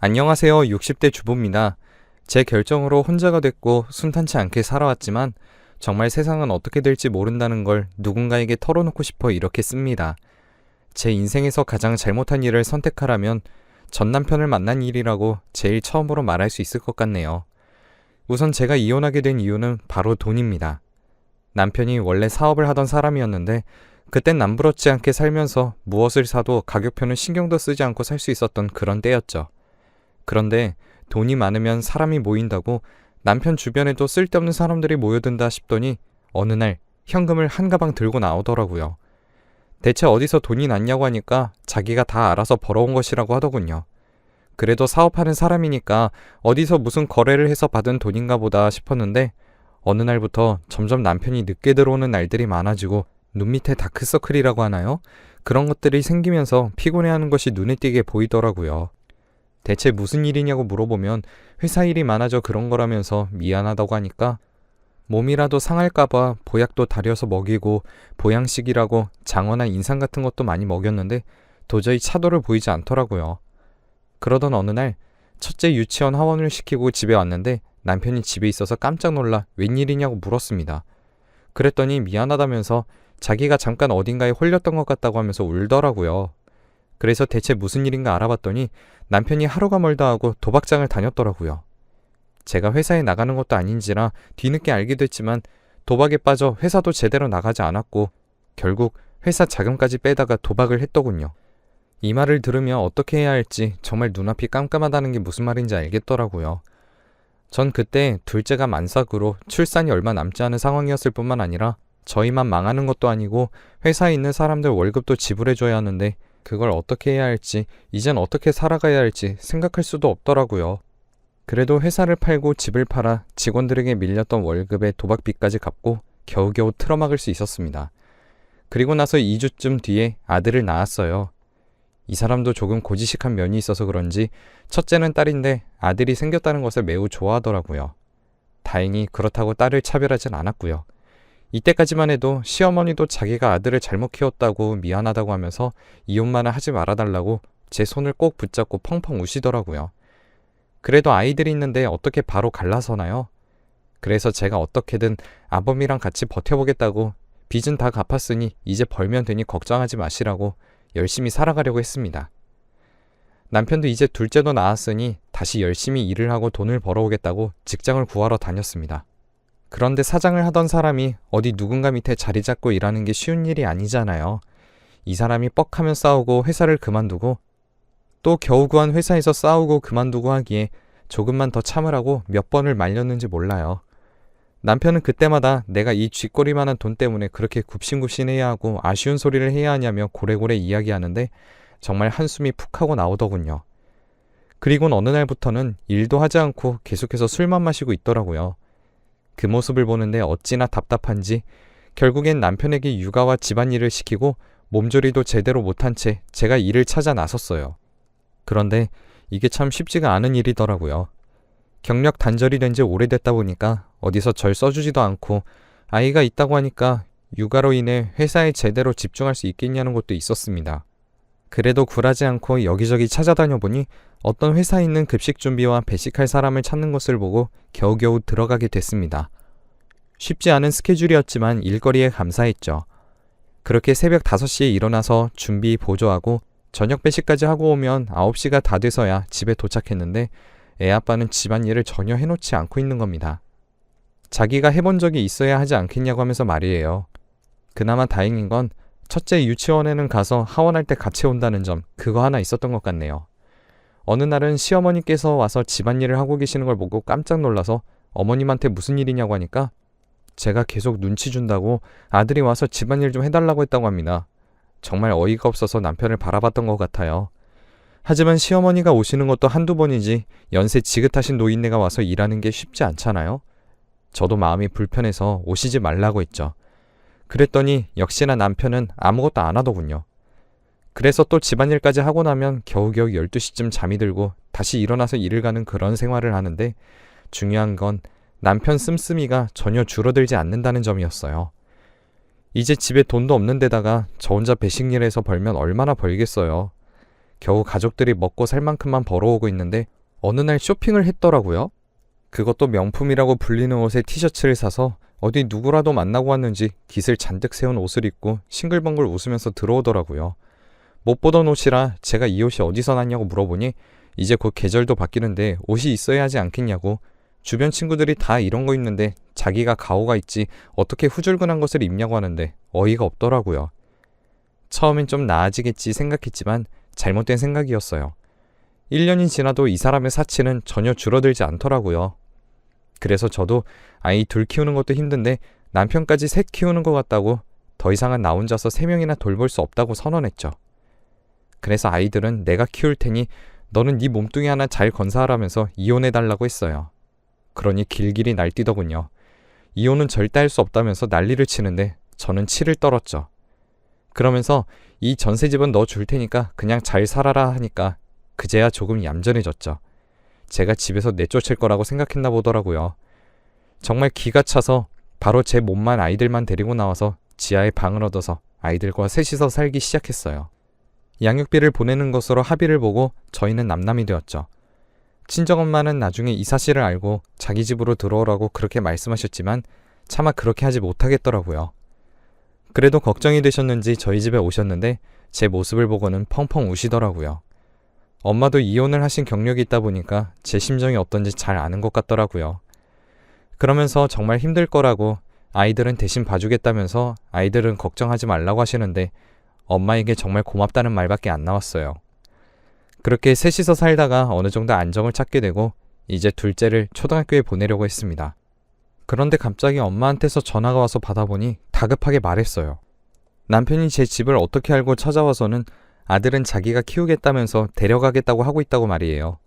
안녕하세요. 60대 주부입니다. 제 결정으로 혼자가 됐고 순탄치 않게 살아왔지만 정말 세상은 어떻게 될지 모른다는 걸 누군가에게 털어놓고 싶어 이렇게 씁니다. 제 인생에서 가장 잘못한 일을 선택하라면 전 남편을 만난 일이라고 제일 처음으로 말할 수 있을 것 같네요. 우선 제가 이혼하게 된 이유는 바로 돈입니다. 남편이 원래 사업을 하던 사람이었는데 그땐 남부럽지 않게 살면서 무엇을 사도 가격표는 신경도 쓰지 않고 살 수 있었던 그런 때였죠. 그런데 돈이 많으면 사람이 모인다고 남편 주변에도 쓸데없는 사람들이 모여든다 싶더니 어느 날 현금을 한 가방 들고 나오더라고요. 대체 어디서 돈이 났냐고 하니까 자기가 다 알아서 벌어온 것이라고 하더군요. 그래도 사업하는 사람이니까 어디서 무슨 거래를 해서 받은 돈인가 보다 싶었는데 어느 날부터 점점 남편이 늦게 들어오는 날들이 많아지고 눈 밑에 다크서클이라고 하나요? 그런 것들이 생기면서 피곤해하는 것이 눈에 띄게 보이더라고요. 대체 무슨 일이냐고 물어보면 회사 일이 많아져 그런 거라면서 미안하다고 하니까 몸이라도 상할까봐 보약도 다려서 먹이고 보양식이라고 장어나 인삼 같은 것도 많이 먹였는데 도저히 차도를 보이지 않더라고요. 그러던 어느 날 첫째 유치원 하원을 시키고 집에 왔는데 남편이 집에 있어서 깜짝 놀라 웬일이냐고 물었습니다. 그랬더니 미안하다면서 자기가 잠깐 어딘가에 홀렸던 것 같다고 하면서 울더라고요. 그래서 대체 무슨 일인가 알아봤더니 남편이 하루가 멀다 하고 도박장을 다녔더라고요. 제가 회사에 나가는 것도 아닌지라 뒤늦게 알게 됐지만 도박에 빠져 회사도 제대로 나가지 않았고 결국 회사 자금까지 빼다가 도박을 했더군요. 이 말을 들으며 어떻게 해야 할지 정말 눈앞이 깜깜하다는 게 무슨 말인지 알겠더라고요. 전 그때 둘째가 만삭으로 출산이 얼마 남지 않은 상황이었을 뿐만 아니라 저희만 망하는 것도 아니고 회사에 있는 사람들 월급도 지불해줘야 하는데 그걸 어떻게 해야 할지, 이젠 어떻게 살아가야 할지 생각할 수도 없더라고요. 그래도 회사를 팔고 집을 팔아 직원들에게 밀렸던 월급에 도박비까지 갚고 겨우겨우 틀어막을 수 있었습니다. 그리고 나서 2주쯤 뒤에 아들을 낳았어요. 이 사람도 조금 고지식한 면이 있어서 그런지 첫째는 딸인데 아들이 생겼다는 것을 매우 좋아하더라고요. 다행히 그렇다고 딸을 차별하진 않았고요. 이때까지만 해도 시어머니도 자기가 아들을 잘못 키웠다고 미안하다고 하면서 이혼만은 하지 말아달라고 제 손을 꼭 붙잡고 펑펑 우시더라고요. 그래도 아이들이 있는데 어떻게 바로 갈라서나요? 그래서 제가 어떻게든 아범이랑 같이 버텨보겠다고 빚은 다 갚았으니 이제 벌면 되니 걱정하지 마시라고 열심히 살아가려고 했습니다. 남편도 이제 둘째도 낳았으니 다시 열심히 일을 하고 돈을 벌어오겠다고 직장을 구하러 다녔습니다. 그런데 사장을 하던 사람이 어디 누군가 밑에 자리 잡고 일하는 게 쉬운 일이 아니잖아요. 이 사람이 뻑하면 싸우고 회사를 그만두고 또 겨우 구한 회사에서 싸우고 그만두고 하기에 조금만 더 참으라고 몇 번을 말렸는지 몰라요. 남편은 그때마다 내가 이 쥐꼬리만한 돈 때문에 그렇게 굽신굽신해야 하고 아쉬운 소리를 해야 하냐며 고래고래 이야기하는데 정말 한숨이 푹 하고 나오더군요. 그리곤 어느 날부터는 일도 하지 않고 계속해서 술만 마시고 있더라고요. 그 모습을 보는데 어찌나 답답한지 결국엔 남편에게 육아와 집안일을 시키고 몸조리도 제대로 못한 채 제가 일을 찾아 나섰어요. 그런데 이게 참 쉽지가 않은 일이더라고요. 경력 단절이 된 지 오래됐다 보니까 어디서 절 써주지도 않고 아이가 있다고 하니까 육아로 인해 회사에 제대로 집중할 수 있겠냐는 것도 있었습니다. 그래도 굴하지 않고 여기저기 찾아다녀 보니 어떤 회사에 있는 급식 준비와 배식할 사람을 찾는 것을 보고 겨우겨우 들어가게 됐습니다. 쉽지 않은 스케줄이었지만 일거리에 감사했죠. 그렇게 새벽 5시에 일어나서 준비 보조하고 저녁 배식까지 하고 오면 9시가 다 돼서야 집에 도착했는데 애 아빠는 집안일을 전혀 해놓지 않고 있는 겁니다. 자기가 해본 적이 있어야 하지 않겠냐고 하면서 말이에요. 그나마 다행인 건 첫째 유치원에는 가서 하원할 때 같이 온다는 점, 그거 하나 있었던 것 같네요. 어느 날은 시어머니께서 와서 집안일을 하고 계시는 걸 보고 깜짝 놀라서 어머님한테 무슨 일이냐고 하니까 제가 계속 눈치 준다고 아들이 와서 집안일 좀 해달라고 했다고 합니다. 정말 어이가 없어서 남편을 바라봤던 것 같아요. 하지만 시어머니가 오시는 것도 한두 번이지 연세 지긋하신 노인네가 와서 일하는 게 쉽지 않잖아요. 저도 마음이 불편해서 오시지 말라고 했죠. 그랬더니 역시나 남편은 아무것도 안 하더군요. 그래서 또 집안일까지 하고 나면 겨우겨우 12시쯤 잠이 들고 다시 일어나서 일을 가는 그런 생활을 하는데 중요한 건 남편 씀씀이가 전혀 줄어들지 않는다는 점이었어요. 이제 집에 돈도 없는 데다가 저 혼자 배식일해서 벌면 얼마나 벌겠어요. 겨우 가족들이 먹고 살 만큼만 벌어오고 있는데 어느 날 쇼핑을 했더라고요. 그것도 명품이라고 불리는 옷에 티셔츠를 사서 어디 누구라도 만나고 왔는지 깃을 잔뜩 세운 옷을 입고 싱글벙글 웃으면서 들어오더라고요. 못 보던 옷이라 제가 이 옷이 어디서 났냐고 물어보니 이제 곧 계절도 바뀌는데 옷이 있어야 하지 않겠냐고, 주변 친구들이 다 이런 거 입는데 자기가 가오가 있지 어떻게 후줄근한 것을 입냐고 하는데 어이가 없더라고요. 처음엔 좀 나아지겠지 생각했지만 잘못된 생각이었어요. 1년이 지나도 이 사람의 사치는 전혀 줄어들지 않더라고요. 그래서 저도 아이 둘 키우는 것도 힘든데 남편까지 셋 키우는 것 같다고 더 이상은 나 혼자서 3명이나 돌볼 수 없다고 선언했죠. 그래서 아이들은 내가 키울 테니 너는 네 몸뚱이 하나 잘 건사하라면서 이혼해달라고 했어요. 그러니 길길이 날뛰더군요. 이혼은 절대 할 수 없다면서 난리를 치는데 저는 치를 떨었죠. 그러면서 이 전세집은 너 줄 테니까 그냥 잘 살아라 하니까 그제야 조금 얌전해졌죠. 제가 집에서 내쫓을 거라고 생각했나 보더라고요. 정말 기가 차서 바로 제 몸만 아이들만 데리고 나와서 지하에 방을 얻어서 아이들과 셋이서 살기 시작했어요. 양육비를 보내는 것으로 합의를 보고 저희는 남남이 되었죠. 친정엄마는 나중에 이 사실을 알고 자기 집으로 들어오라고 그렇게 말씀하셨지만 차마 그렇게 하지 못하겠더라고요. 그래도 걱정이 되셨는지 저희 집에 오셨는데 제 모습을 보고는 펑펑 우시더라고요. 엄마도 이혼을 하신 경력이 있다 보니까 제 심정이 어떤지 잘 아는 것 같더라고요. 그러면서 정말 힘들 거라고 아이들은 대신 봐주겠다면서 아이들은 걱정하지 말라고 하시는데 엄마에게 정말 고맙다는 말밖에 안 나왔어요. 그렇게 셋이서 살다가 어느 정도 안정을 찾게 되고 이제 둘째를 초등학교에 보내려고 했습니다. 그런데 갑자기 엄마한테서 전화가 와서 받아보니 다급하게 말했어요. 남편이 제 집을 어떻게 알고 찾아와서는 아들은 자기가 키우겠다면서 데려가겠다고 하고 있다고 말이에요.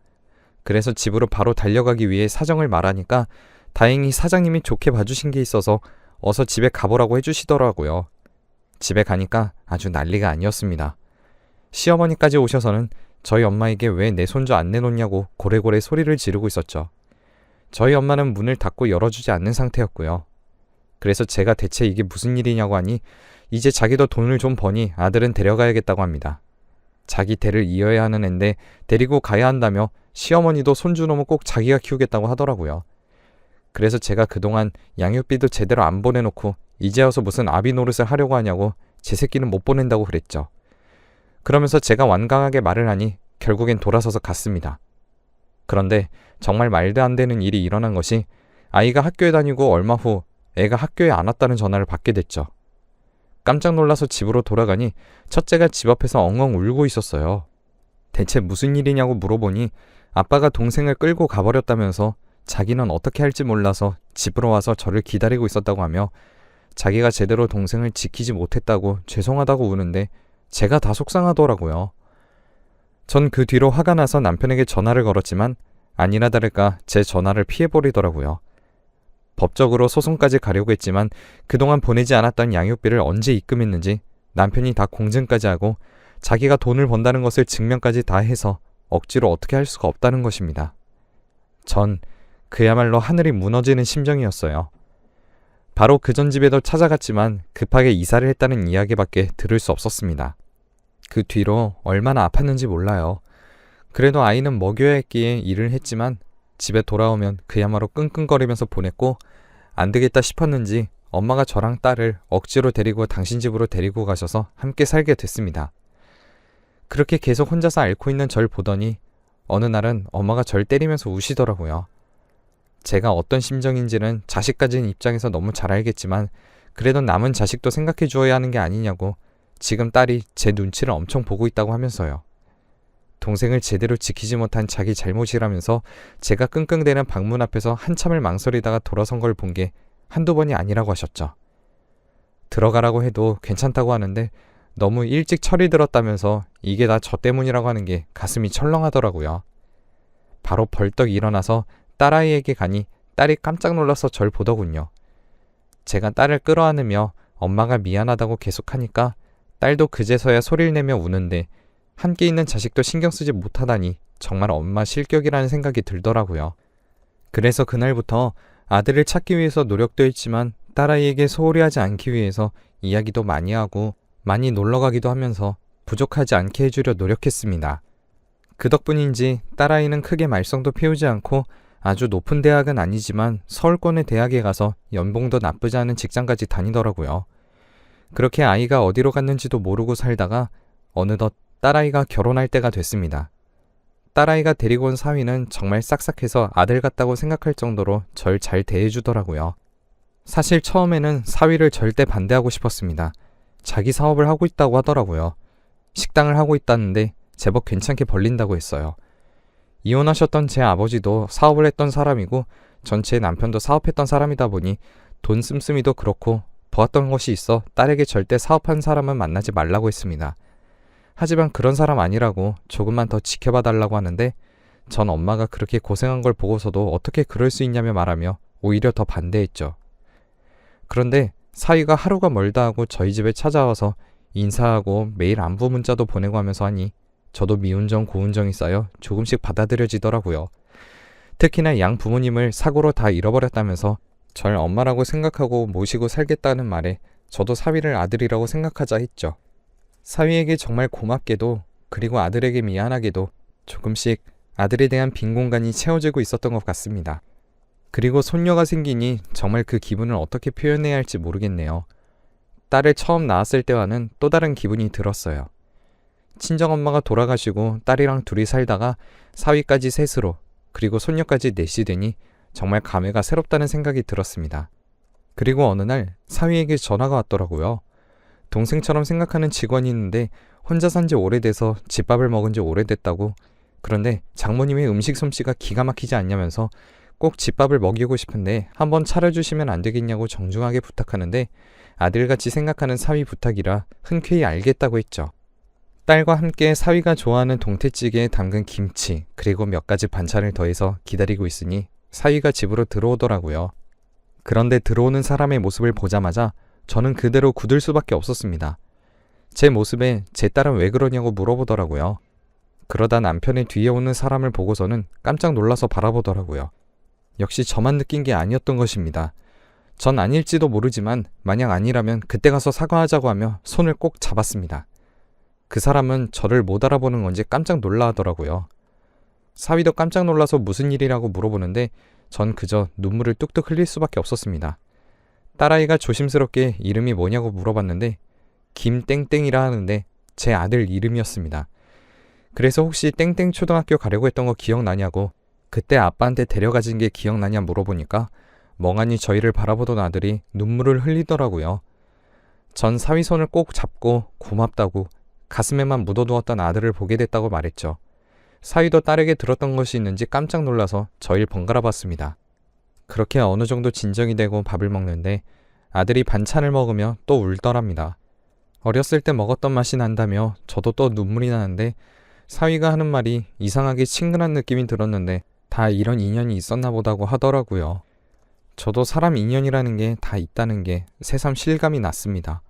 그래서 집으로 바로 달려가기 위해 사정을 말하니까 다행히 사장님이 좋게 봐주신 게 있어서 어서 집에 가보라고 해주시더라고요. 집에 가니까 아주 난리가 아니었습니다. 시어머니까지 오셔서는 저희 엄마에게 왜 내 손주 안 내놓냐고 고래고래 소리를 지르고 있었죠. 저희 엄마는 문을 닫고 열어주지 않는 상태였고요. 그래서 제가 대체 이게 무슨 일이냐고 하니 이제 자기도 돈을 좀 버니 아들은 데려가야겠다고 합니다. 자기 대를 이어야 하는 앤데 데리고 가야 한다며 시어머니도 손주 놈은 꼭 자기가 키우겠다고 하더라고요. 그래서 제가 그동안 양육비도 제대로 안 보내놓고 이제 와서 무슨 아비 노릇을 하려고 하냐고 제 새끼는 못 보낸다고 그랬죠. 그러면서 제가 완강하게 말을 하니 결국엔 돌아서서 갔습니다. 그런데 정말 말도 안 되는 일이 일어난 것이 아이가 학교에 다니고 얼마 후 애가 학교에 안 왔다는 전화를 받게 됐죠. 깜짝 놀라서 집으로 돌아가니 첫째가 집 앞에서 엉엉 울고 있었어요. 대체 무슨 일이냐고 물어보니 아빠가 동생을 끌고 가버렸다면서 자기는 어떻게 할지 몰라서 집으로 와서 저를 기다리고 있었다고 하며 자기가 제대로 동생을 지키지 못했다고 죄송하다고 우는데 제가 다 속상하더라고요. 전 그 뒤로 화가 나서 남편에게 전화를 걸었지만 아니나 다를까 제 전화를 피해버리더라고요. 법적으로 소송까지 가려고 했지만 그동안 보내지 않았던 양육비를 언제 입금했는지 남편이 다 공증까지 하고 자기가 돈을 번다는 것을 증명까지 다 해서 억지로 어떻게 할 수가 없다는 것입니다. 전 그야말로 하늘이 무너지는 심정이었어요. 바로 그 전 집에도 찾아갔지만 급하게 이사를 했다는 이야기밖에 들을 수 없었습니다. 그 뒤로 얼마나 아팠는지 몰라요. 그래도 아이는 먹여야 했기에 일을 했지만 집에 돌아오면 그야말로 끙끙거리면서 보냈고 안 되겠다 싶었는지 엄마가 저랑 딸을 억지로 데리고 당신 집으로 데리고 가셔서 함께 살게 됐습니다. 그렇게 계속 혼자서 앓고 있는 절 보더니 어느 날은 엄마가 절 때리면서 우시더라고요. 제가 어떤 심정인지는 자식 가진 입장에서 너무 잘 알겠지만 그래도 남은 자식도 생각해 주어야 하는 게 아니냐고 지금 딸이 제 눈치를 엄청 보고 있다고 하면서요. 동생을 제대로 지키지 못한 자기 잘못이라면서 제가 끙끙대는 방문 앞에서 한참을 망설이다가 돌아선 걸 본 게 한두 번이 아니라고 하셨죠. 들어가라고 해도 괜찮다고 하는데 너무 일찍 철이 들었다면서 이게 다 저 때문이라고 하는 게 가슴이 철렁하더라고요. 바로 벌떡 일어나서 딸아이에게 가니 딸이 깜짝 놀라서 절 보더군요. 제가 딸을 끌어안으며 엄마가 미안하다고 계속하니까 딸도 그제서야 소리를 내며 우는데 함께 있는 자식도 신경 쓰지 못하다니 정말 엄마 실격이라는 생각이 들더라고요. 그래서 그날부터 아들을 찾기 위해서 노력도 했지만 딸아이에게 소홀히 하지 않기 위해서 이야기도 많이 하고 많이 놀러가기도 하면서 부족하지 않게 해주려 노력했습니다. 그 덕분인지 딸아이는 크게 말썽도 피우지 않고 아주 높은 대학은 아니지만 서울권의 대학에 가서 연봉도 나쁘지 않은 직장까지 다니더라고요. 그렇게 아이가 어디로 갔는지도 모르고 살다가 어느덧 딸아이가 결혼할 때가 됐습니다. 딸아이가 데리고 온 사위는 정말 싹싹해서 아들 같다고 생각할 정도로 절 잘 대해주더라고요. 사실 처음에는 사위를 절대 반대하고 싶었습니다. 자기 사업을 하고 있다고 하더라고요. 식당을 하고 있다는데 제법 괜찮게 벌린다고 했어요. 이혼하셨던 제 아버지도 사업을 했던 사람이고 전 제 남편도 사업했던 사람이다 보니 돈 씀씀이도 그렇고 보았던 것이 있어 딸에게 절대 사업한 사람은 만나지 말라고 했습니다. 하지만 그런 사람 아니라고 조금만 더 지켜봐 달라고 하는데 전 엄마가 그렇게 고생한 걸 보고서도 어떻게 그럴 수 있냐며 말하며 오히려 더 반대했죠. 그런데 사위가 하루가 멀다 하고 저희 집에 찾아와서 인사하고 매일 안부 문자도 보내고 하면서 하니 저도 미운정 고운정이 쌓여 조금씩 받아들여지더라고요. 특히나 양 부모님을 사고로 다 잃어버렸다면서 절 엄마라고 생각하고 모시고 살겠다는 말에 저도 사위를 아들이라고 생각하자 했죠. 사위에게 정말 고맙게도 그리고 아들에게 미안하게도 조금씩 아들에 대한 빈 공간이 채워지고 있었던 것 같습니다. 그리고 손녀가 생기니 정말 그 기분을 어떻게 표현해야 할지 모르겠네요. 딸을 처음 낳았을 때와는 또 다른 기분이 들었어요. 친정엄마가 돌아가시고 딸이랑 둘이 살다가 사위까지 셋으로 그리고 손녀까지 넷이 되니 정말 감회가 새롭다는 생각이 들었습니다. 그리고 어느 날 사위에게 전화가 왔더라고요. 동생처럼 생각하는 직원이 있는데 혼자 산 지 오래돼서 집밥을 먹은 지 오래됐다고. 그런데 장모님의 음식 솜씨가 기가 막히지 않냐면서 꼭 집밥을 먹이고 싶은데 한번 차려주시면 안 되겠냐고 정중하게 부탁하는데 아들같이 생각하는 사위 부탁이라 흔쾌히 알겠다고 했죠. 딸과 함께 사위가 좋아하는 동태찌개에 담근 김치 그리고 몇 가지 반찬을 더해서 기다리고 있으니 사위가 집으로 들어오더라고요. 그런데 들어오는 사람의 모습을 보자마자 저는 그대로 굳을 수밖에 없었습니다. 제 모습에 제 딸은 왜 그러냐고 물어보더라고요. 그러다 남편의 뒤에 오는 사람을 보고서는 깜짝 놀라서 바라보더라고요. 역시 저만 느낀 게 아니었던 것입니다. 전 아닐지도 모르지만 만약 아니라면 그때 가서 사과하자고 하며 손을 꼭 잡았습니다. 그 사람은 저를 못 알아보는 건지 깜짝 놀라하더라고요. 사위도 깜짝 놀라서 무슨 일이라고 물어보는데 전 그저 눈물을 뚝뚝 흘릴 수밖에 없었습니다. 딸아이가 조심스럽게 이름이 뭐냐고 물어봤는데 김땡땡이라 하는데 제 아들 이름이었습니다. 그래서 혹시 땡땡 초등학교 가려고 했던 거 기억나냐고 그때 아빠한테 데려가진 게 기억나냐 물어보니까 멍하니 저희를 바라보던 아들이 눈물을 흘리더라고요. 전 사위 손을 꼭 잡고 고맙다고 가슴에만 묻어두었던 아들을 보게 됐다고 말했죠. 사위도 딸에게 들었던 것이 있는지 깜짝 놀라서 저희를 번갈아 봤습니다. 그렇게 어느 정도 진정이 되고 밥을 먹는데 아들이 반찬을 먹으며 또 울더랍니다. 어렸을 때 먹었던 맛이 난다며 저도 또 눈물이 나는데 사위가 하는 말이 이상하게 친근한 느낌이 들었는데 다 이런 인연이 있었나 보다고 하더라고요. 저도 사람 인연이라는 게 다 있다는 게 새삼 실감이 났습니다.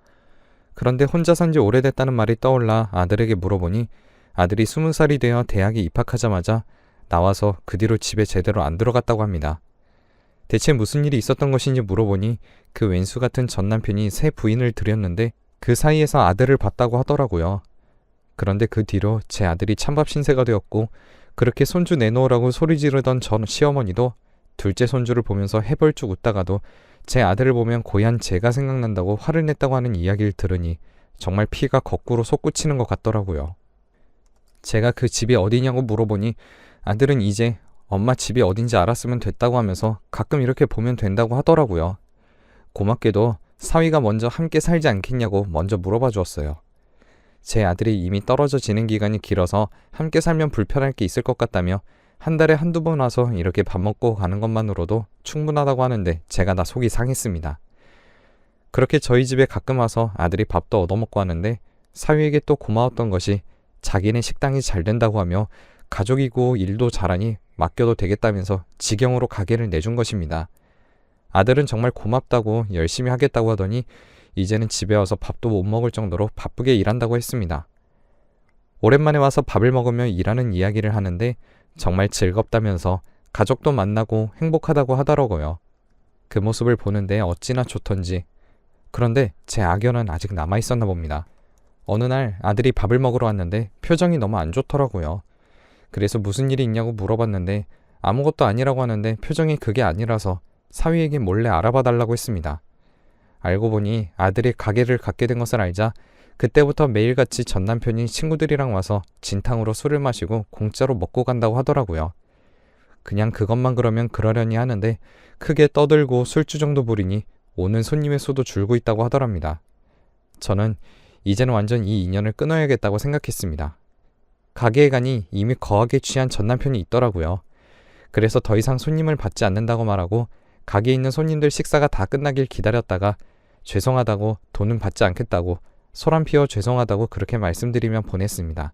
그런데 혼자 산 지 오래됐다는 말이 떠올라 아들에게 물어보니 아들이 20살이 되어 대학에 입학하자마자 나와서 그 뒤로 집에 제대로 안 들어갔다고 합니다. 대체 무슨 일이 있었던 것인지 물어보니 그 왼수 같은 전 남편이 새 부인을 들였는데 그 사이에서 아들을 봤다고 하더라고요. 그런데 그 뒤로 제 아들이 찬밥 신세가 되었고 그렇게 손주 내놓으라고 소리 지르던 전 시어머니도 둘째 손주를 보면서 해벌쭉 웃다가도 제 아들을 보면 고얀 제가 생각난다고 화를 냈다고 하는 이야기를 들으니 정말 피가 거꾸로 솟구치는 것 같더라고요. 제가 그 집이 어디냐고 물어보니 아들은 이제 엄마 집이 어딘지 알았으면 됐다고 하면서 가끔 이렇게 보면 된다고 하더라고요. 고맙게도 사위가 먼저 함께 살지 않겠냐고 먼저 물어봐 주었어요. 제 아들이 이미 떨어져 지낸 기간이 길어서 함께 살면 불편할 게 있을 것 같다며 한 달에 한두 번 와서 이렇게 밥 먹고 가는 것만으로도 충분하다고 하는데 제가 다 속이 상했습니다. 그렇게 저희 집에 가끔 와서 아들이 밥도 얻어먹고 하는데 사위에게 또 고마웠던 것이 자기네 식당이 잘 된다고 하며 가족이고 일도 잘하니 맡겨도 되겠다면서 직영으로 가게를 내준 것입니다. 아들은 정말 고맙다고 열심히 하겠다고 하더니 이제는 집에 와서 밥도 못 먹을 정도로 바쁘게 일한다고 했습니다. 오랜만에 와서 밥을 먹으며 일하는 이야기를 하는데 정말 즐겁다면서 가족도 만나고 행복하다고 하더라고요. 그 모습을 보는데 어찌나 좋던지. 그런데 제 악연은 아직 남아있었나 봅니다. 어느 날 아들이 밥을 먹으러 왔는데 표정이 너무 안 좋더라고요. 그래서 무슨 일이 있냐고 물어봤는데 아무것도 아니라고 하는데 표정이 그게 아니라서 사위에게 몰래 알아봐 달라고 했습니다. 알고 보니 아들이 가게를 갖게 된 것을 알자 그때부터 매일같이 전 남편이 친구들이랑 와서 진탕으로 술을 마시고 공짜로 먹고 간다고 하더라고요. 그냥 그것만 그러면 그러려니 하는데 크게 떠들고 술주정도 부리니 오는 손님의 수도 줄고 있다고 하더랍니다. 저는 이제는 완전 이 인연을 끊어야겠다고 생각했습니다. 가게에 가니 이미 거하게 취한 전 남편이 있더라고요. 그래서 더 이상 손님을 받지 않는다고 말하고 가게에 있는 손님들 식사가 다 끝나길 기다렸다가 죄송하다고 돈은 받지 않겠다고 소란 피워 죄송하다고 그렇게 말씀드리며 보냈습니다.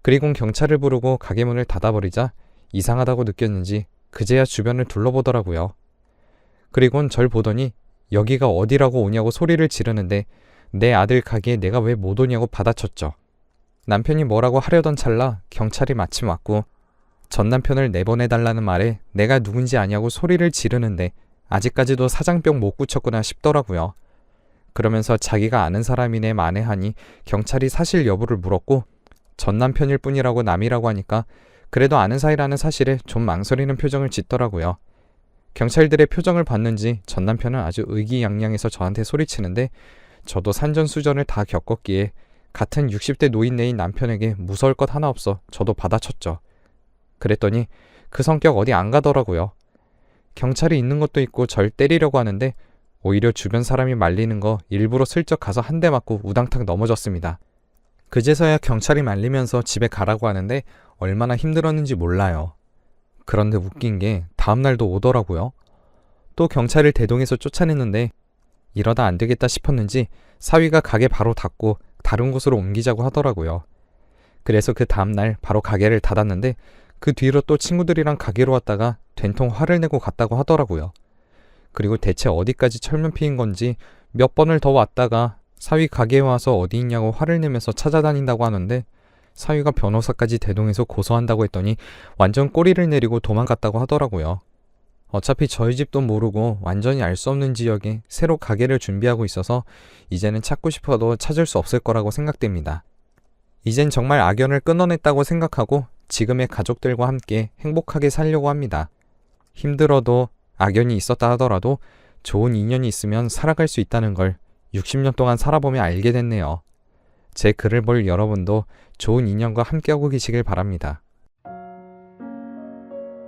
그리곤 경찰을 부르고 가게 문을 닫아버리자 이상하다고 느꼈는지 그제야 주변을 둘러보더라고요. 그리곤 절 보더니 여기가 어디라고 오냐고 소리를 지르는데 내 아들 가게에 내가 왜 못 오냐고 받아쳤죠. 남편이 뭐라고 하려던 찰나 경찰이 마침 왔고 전 남편을 내보내달라는 말에 내가 누군지 아냐고 소리를 지르는데 아직까지도 사장병 못 고쳤구나 싶더라고요. 그러면서 자기가 아는 사람이네 만회하니 경찰이 사실 여부를 물었고 전 남편일 뿐이라고 남이라고 하니까 그래도 아는 사이라는 사실에 좀 망설이는 표정을 짓더라고요. 경찰들의 표정을 봤는지 전 남편은 아주 의기양양해서 저한테 소리치는데 저도 산전수전을 다 겪었기에 같은 60대 노인네인 남편에게 무서울 것 하나 없어 저도 받아쳤죠. 그랬더니 그 성격 어디 안 가더라고요. 경찰이 있는 것도 있고 절 때리려고 하는데 오히려 주변 사람이 말리는 거 일부러 슬쩍 가서 한 대 맞고 우당탕 넘어졌습니다. 그제서야 경찰이 말리면서 집에 가라고 하는데 얼마나 힘들었는지 몰라요. 그런데 웃긴 게 다음날도 오더라고요. 또 경찰을 대동해서 쫓아냈는데 이러다 안 되겠다 싶었는지 사위가 가게 바로 닫고 다른 곳으로 옮기자고 하더라고요. 그래서 그 다음날 바로 가게를 닫았는데 그 뒤로 또 친구들이랑 가게로 왔다가 된통 화를 내고 갔다고 하더라고요. 그리고 대체 어디까지 철면피인 건지 몇 번을 더 왔다가 사위 가게에 와서 어디 있냐고 화를 내면서 찾아다닌다고 하는데 사위가 변호사까지 대동해서 고소한다고 했더니 완전 꼬리를 내리고 도망갔다고 하더라고요. 어차피 저희 집도 모르고 완전히 알 수 없는 지역에 새로 가게를 준비하고 있어서 이제는 찾고 싶어도 찾을 수 없을 거라고 생각됩니다. 이젠 정말 악연을 끊어냈다고 생각하고 지금의 가족들과 함께 행복하게 살려고 합니다. 힘들어도 악연이 있었다 하더라도 좋은 인연이 있으면 살아갈 수 있다는 걸 60년 동안 살아보며 알게 됐네요. 제 글을 볼 여러분도 좋은 인연과 함께하고 계시길 바랍니다.